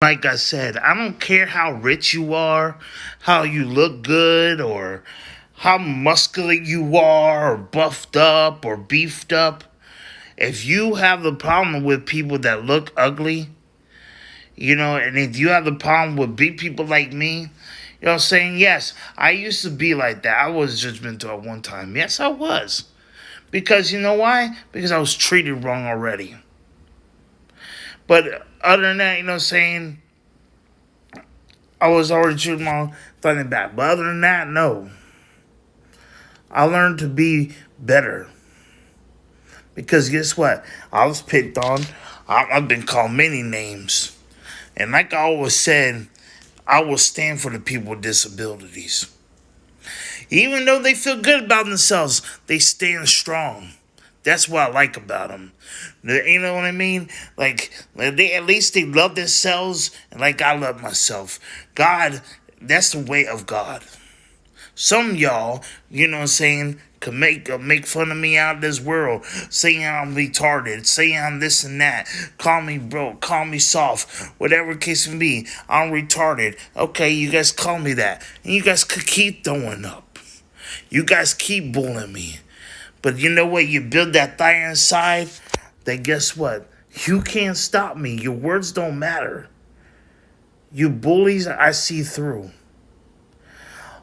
Like I said, I don't care how rich you are, how you look good, or how muscular you are, or buffed up, or beefed up. If you have the problem with people that look ugly, and if you have the problem with big people like me, saying, yes, I used to be like that. I was judgmental at one time. Yes, I was. Because you know why? Because I was treated wrong already. But other than that, saying, I was already treated wrong, fighting back. But other than that, no. I learned to be better. Because guess what? I was picked on. I've been called many names. And like I always said, I will stand for the people with disabilities. Even though they feel good about themselves, they stand strong. That's what I like about them. You know what I mean? Like they at least they love themselves, and like I love myself. God, that's the way of God. Some of y'all, can make fun of me out of this world, saying I'm retarded, saying I'm this and that, call me broke, call me soft, whatever the case may be. I'm retarded. Okay, you guys call me that, and you guys could keep throwing up. You guys keep bullying me. But you know what? You build that fire inside, then guess what? You can't stop me. Your words don't matter. You bullies, I see through.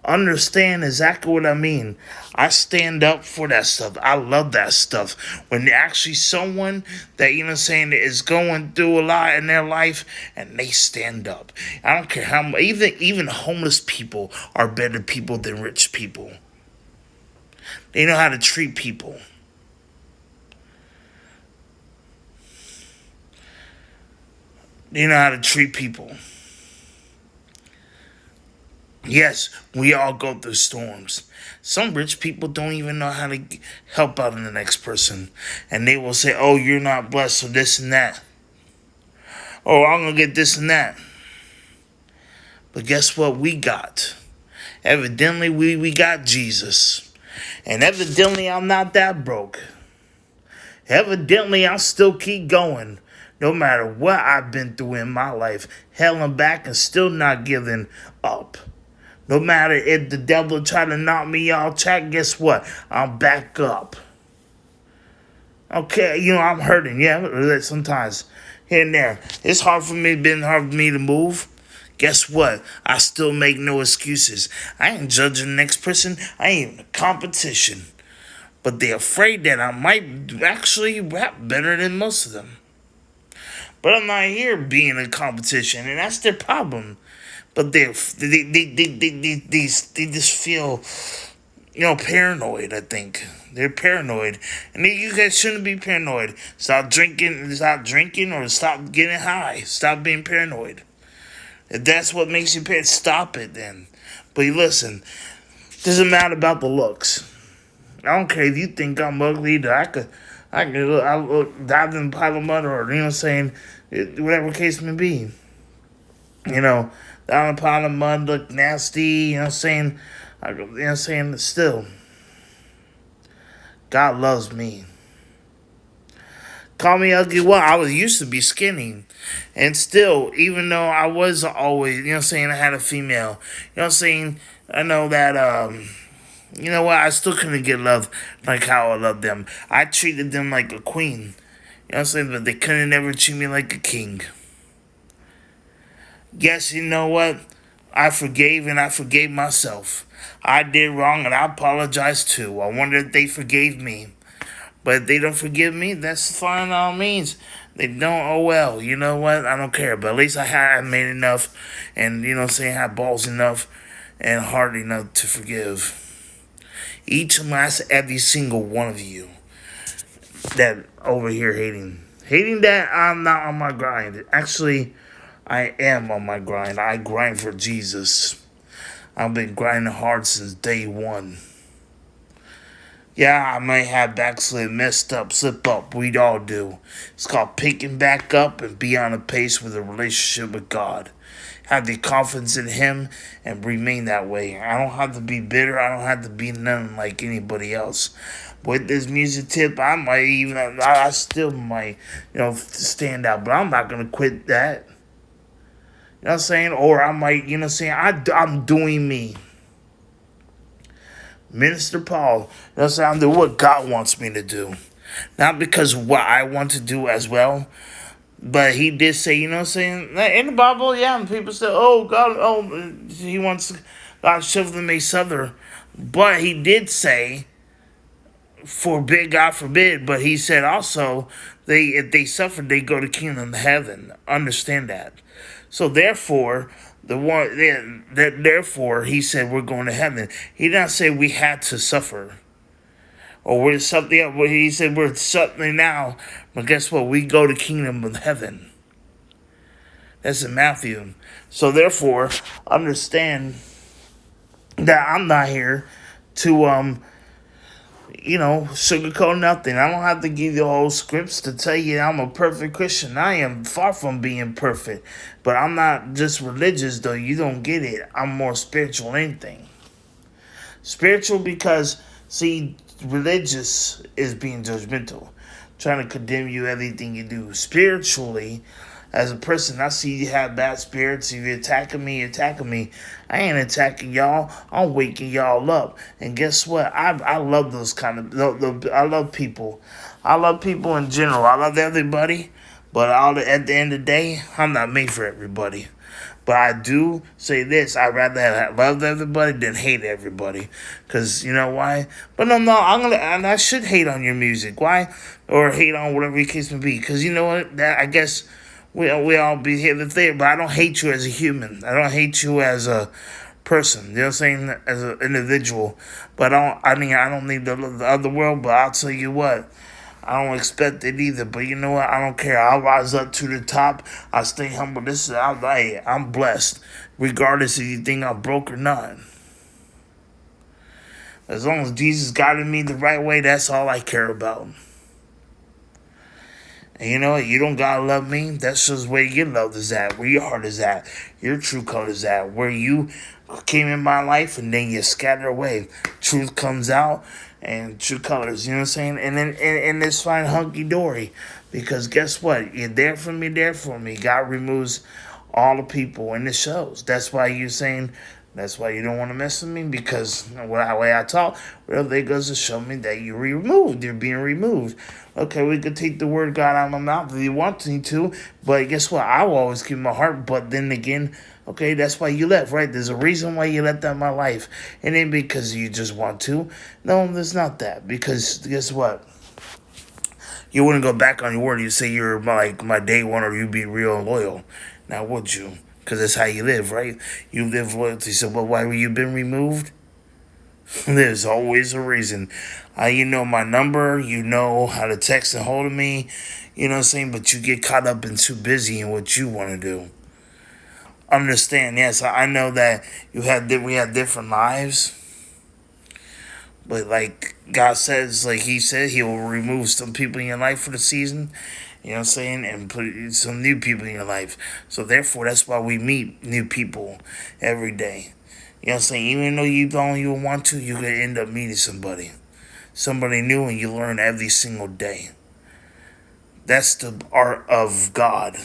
Understand exactly what I mean. I stand up for that stuff. I love that stuff. When actually someone that, is going through a lot in their life and they stand up. I don't care how much, even homeless people are better people than rich people. They know how to treat people. They know how to treat people. Yes, we all go through storms. Some rich people don't even know how to help out the next person. And they will say, oh, you're not blessed, so this and that. Oh, I'm going to get this and that. But guess what we got? Evidently, we got Jesus. And evidently, I'm not that broke. Evidently, I'll still keep going. No matter what I've been through in my life. Hell and back and still not giving up. No matter if the devil try to knock me off track, guess what? I'm back up. Okay, I'm hurting, yeah, sometimes here and there. It's been hard for me to move. Guess what? I still make no excuses. I ain't judging the next person. I ain't in a competition. But they're afraid that I might actually rap better than most of them. But I'm not here being a competition, and that's their problem. But they just feel, paranoid. I think they're paranoid, and you guys shouldn't be paranoid. Stop drinking, or stop getting high. Stop being paranoid. If that's what makes you paranoid, stop it then. But listen, doesn't matter about the looks. I don't care if you think I'm ugly. That I look dive in a pile of mud, or whatever case may be. Down a pile of mud, look nasty. Still, God loves me. Call me ugly. Well, I was used to be skinny. And still, even though I was always, I had a female. I know that, I still couldn't get love like how I loved them. I treated them like a queen. But they couldn't ever treat me like a king. Yes, you know what? I forgave and I forgave myself. I did wrong and I apologize too. I wonder if they forgave me. But if they don't forgive me, that's fine all means. They don't, oh well, you know what? I don't care. But at least I made enough and, had balls enough and heart enough to forgive. Each and last every single one of you that over here hating. Hating that I'm not on my grind. Actually, I am on my grind. I grind for Jesus. I've been grinding hard since day one. Yeah, I might have backslid, messed up, slip up. We all do. It's called picking back up and be on a pace with a relationship with God. Have the confidence in Him and remain that way. I don't have to be bitter. I don't have to be nothing like anybody else. With this music tip, I still might, stand out. But I'm not going to quit that. know what I'm saying? Or I might, you know what I'm saying? I'm doing me. Minister Paul, you know what I'm saying? I'm doing what God wants me to do. Not because of what I want to do as well, but he did say, you know what I'm saying? In the Bible, yeah, and people say, oh, God, oh, he wants God to show them a souther. But he did say, forbid, God forbid, but he said also, if they suffer, they go to kingdom of heaven. Understand that. So therefore, therefore, he said we're going to heaven. He did not say we had to suffer. Or we're something else. He said we're something now, but guess what? We go to kingdom of heaven. That's in Matthew. So therefore, understand that I'm not here to sugarcoat nothing. I don't have to give you whole scripts to tell you I'm a perfect Christian. I am far from being perfect. But I'm not just religious though. You don't get it. I'm more spiritual than anything. Spiritual because, see, religious is being judgmental, trying to condemn you everything you do. Spiritually, as a person, I see you have bad spirits. If you're attacking me, you're attacking me. I ain't attacking y'all. I'm waking y'all up. And guess what? I love those kind of. I love people. I love people in general. I love everybody. But at the end of the day, I'm not made for everybody. But I do say this: I'd rather have loved everybody than hate everybody. Cause you know why? But no, I should hate on your music. Why? Or hate on whatever your case may be. Cause you know what? That I guess we all be here to there. But I don't hate you as a human. I don't hate you as a person. You know what I'm saying? As an individual. But I don't need the other world. But I'll tell you what. I don't expect it either, but you know what? I don't care. I'll rise up to the top. I'll stay humble. I'm blessed, regardless if you think I'm broke or not. As long as Jesus guided me the right way, that's all I care about. And you know what? You don't gotta love me. That's just where your love is at, where your heart is at, your true color is at, where you came in my life and then you scatter away. Truth comes out and true colors, you know what I'm saying? And then and it's fine hunky dory. Because guess what? You're there for me. God removes all the people in the shows. That's why you're saying that's why you don't want to mess with me, because the way I talk, well, they goes to show me that you're removed. You're being removed. Okay, we could take the word God out of my mouth if you want me to, but guess what? I will always keep my heart. But then again, okay, that's why you left, right? There's a reason why you left out my life. It ain't because you just want to. No, there's not that. Because guess what? You wouldn't go back on your word. You say you're like my day one, or you be real loyal. Now, would you? Because that's how you live, right? You live loyalty. So, but why were you been removed? There's always a reason. You know my number. You know how to text and hold of me. You know what I'm saying? But you get caught up and too busy in what you want to do. Understand? Yes, I know that we have different lives. But like God says, like He said, He will remove some people in your life for the season. You know what I'm saying? And put some new people in your life. So therefore, that's why we meet new people every day. You know what I'm saying? Even though you don't even want to, you could end up meeting somebody. Somebody new, and you learn every single day. That's the art of God.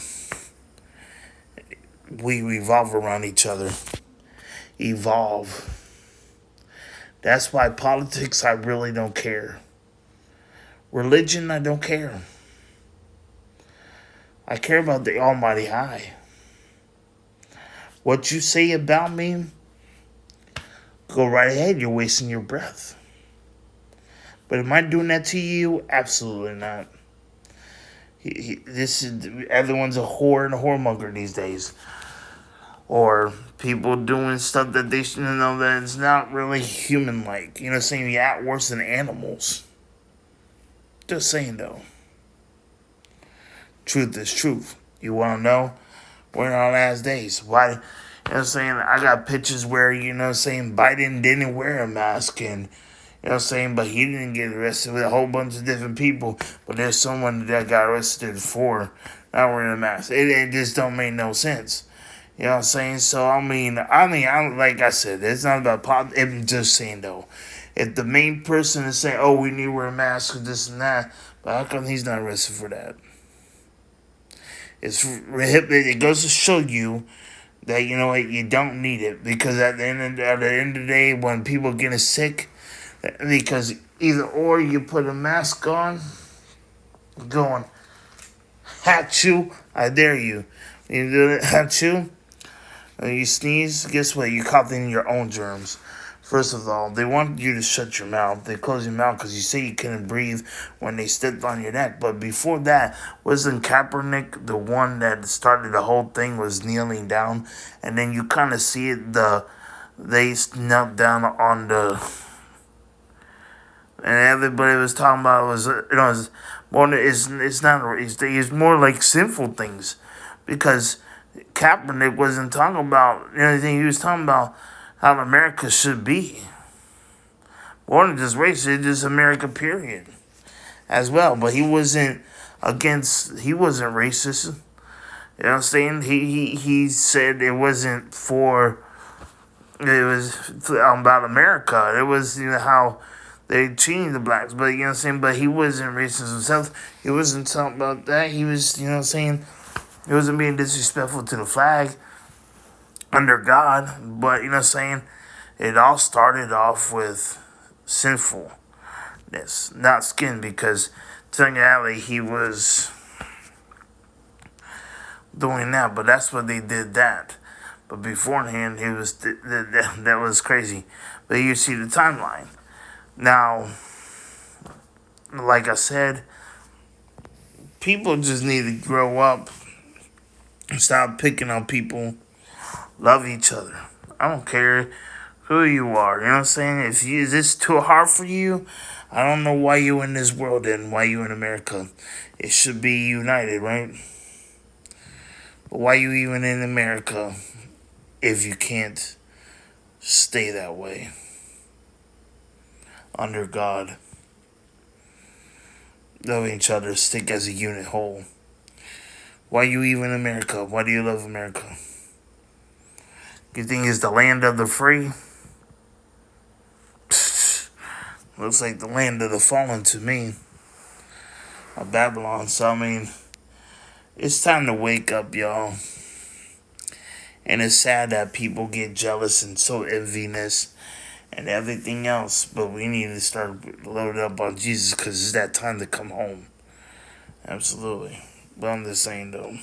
We revolve around each other. Evolve. That's why politics, I really don't care. Religion, I don't care. I care about the Almighty High. What you say about me, go right ahead. You're wasting your breath. But am I doing that to you? Absolutely not. Everyone's a whore and a whoremonger these days. Or people doing stuff that they shouldn't know that it's not really human-like. You know what I'm saying? You act worse than animals. Just saying, though. Truth is truth. You want to know? We're in our last days. Why? You know what I'm saying? I got pictures where, you know what I'm saying, Biden didn't wear a mask, and, you know what I'm saying, but he didn't get arrested with a whole bunch of different people. But there's someone that got arrested for not wearing a mask. It just don't make no sense. You know what I'm saying? So, like I said, it's not about politics. I'm just saying, though. If the main person is saying, oh, we need to wear a mask or this and that, but how come he's not arrested for that? It goes to show you that you know what, you don't need it, because at the end of the day, when people getting sick, because either or you put a mask on, going Hatchu, I dare you. You do it, Hatchu, and you sneeze, guess what? You cough in your own germs. First of all, they want you to shut your mouth. They close your mouth because you say you couldn't breathe when they stepped on your neck. But before that, wasn't Kaepernick the one that started the whole thing, was kneeling down? And then you kind of see it, they knelt down on the, and everybody was talking about, was, it's more, it's not, it's more like sinful things, because Kaepernick wasn't talking about anything. He was talking about how America should be. More than just race, it's just America, period, as well. But he wasn't he wasn't racist. You know what I'm saying? He said it wasn't for, it was about America. It was, how they treated the blacks. But, you know what I'm saying? But he wasn't racist himself. He wasn't talking about that. He was, you know what I'm saying? He wasn't being disrespectful to the flag under God. But, you know what I'm saying? It all started off with sinfulness, not skin, because technically he was doing that. But that's what they did that. But beforehand, he was that was crazy. But you see the timeline. Now, like I said, people just need to grow up and stop picking on people. Love each other. I don't care who you are. You know what I'm saying? If is this too hard for you, I don't know why you in this world and why you in America. It should be united, right? But why you even in America if you can't stay that way under God? Love each other, stick as a unit whole. Why you even in America? Why do you love America? You think it's the land of the free? Looks like the land of the fallen to me. Of Babylon. So, I mean, it's time to wake up, y'all. And it's sad that people get jealous and so envious and everything else. But we need to start loading up on Jesus, because it's that time to come home. Absolutely. But I'm just saying, though.